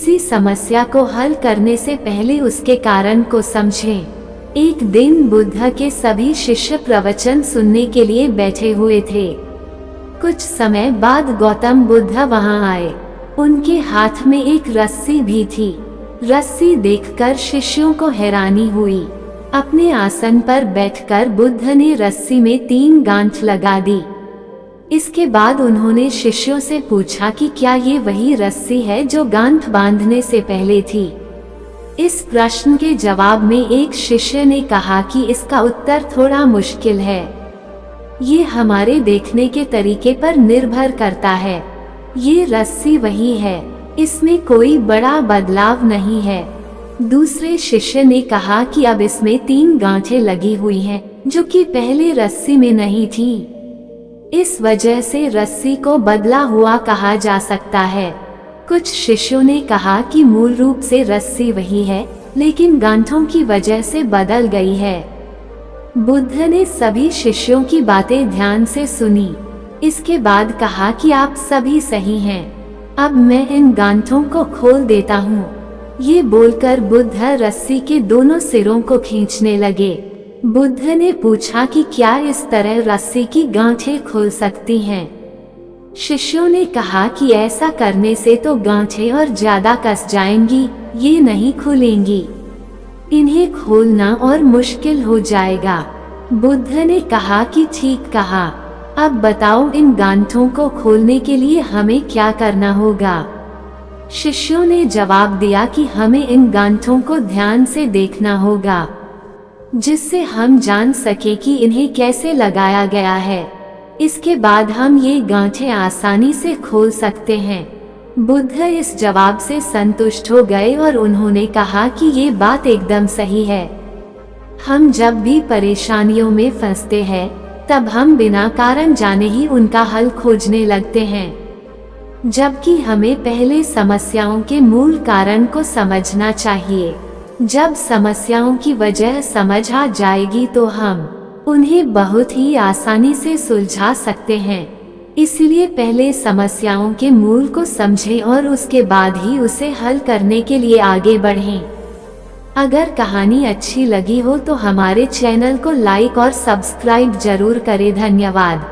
किसी समस्या को हल करने से पहले उसके कारण को समझें। एक दिन बुद्ध के सभी शिष्य प्रवचन सुनने के लिए बैठे हुए थे। कुछ समय बाद गौतम बुद्ध वहां आए। उनके हाथ में एक रस्सी भी थी। रस्सी देखकर शिष्यों को हैरानी हुई। अपने आसन पर बैठकर बुद्ध ने रस्सी में 3 गांठ लगा दी। इसके बाद उन्होंने शिष्यों से पूछा कि क्या ये वही रस्सी है जो गांठ बांधने से पहले थी। इस प्रश्न के जवाब में एक शिष्य ने कहा कि इसका उत्तर थोड़ा मुश्किल है। ये हमारे देखने के तरीके पर निर्भर करता है। ये रस्सी वही है, इसमें कोई बड़ा बदलाव नहीं है। दूसरे शिष्य ने कहा कि अब इसमें 3 गांठें लगी हुई हैं, जो कि पहले रस्सी में नहीं थी। इस वजह से रस्सी को बदला हुआ कहा जा सकता है। कुछ शिष्यों ने कहा कि मूल रूप से रस्सी वही है, लेकिन गांठों की वजह से बदल गई है। बुद्ध ने सभी शिष्यों की बातें ध्यान से सुनी। इसके बाद कहा कि आप सभी सही हैं। अब मैं इन गांठों को खोल देता हूँ। ये बोलकर बुद्ध रस्सी के दोनों सिरों को खींचने लगे। बुद्ध ने पूछा कि क्या इस तरह रस्सी की गांठें खुल सकती हैं? शिष्यों ने कहा कि ऐसा करने से तो गांठें और ज्यादा कस जाएंगी, ये नहीं खुलेंगी। इन्हें खोलना और मुश्किल हो जाएगा। बुद्ध ने कहा कि ठीक कहा। अब बताओ इन गांठों को खोलने के लिए हमें क्या करना होगा? शिष्यों ने जवाब दिया कि हमें इन गांठों को ध्यान से देखना होगा, जिससे हम जान सके कि इन्हें कैसे लगाया गया है। इसके बाद हम ये गांठें आसानी से खोल सकते हैं। बुद्ध इस जवाब से संतुष्ट हो गए और उन्होंने कहा कि ये बात एकदम सही है। हम जब भी परेशानियों में फंसते हैं, तब हम बिना कारण जाने ही उनका हल खोजने लगते हैं, जबकि हमें पहले समस्याओं के मूल कारण को समझना चाहिए। जब समस्याओं की वजह समझ आ जाएगी तो हम उन्हें बहुत ही आसानी से सुलझा सकते हैं। इसलिए पहले समस्याओं के मूल को समझें और उसके बाद ही उसे हल करने के लिए आगे बढ़ें। अगर कहानी अच्छी लगी हो तो हमारे चैनल को लाइक और सब्सक्राइब जरूर करें। धन्यवाद।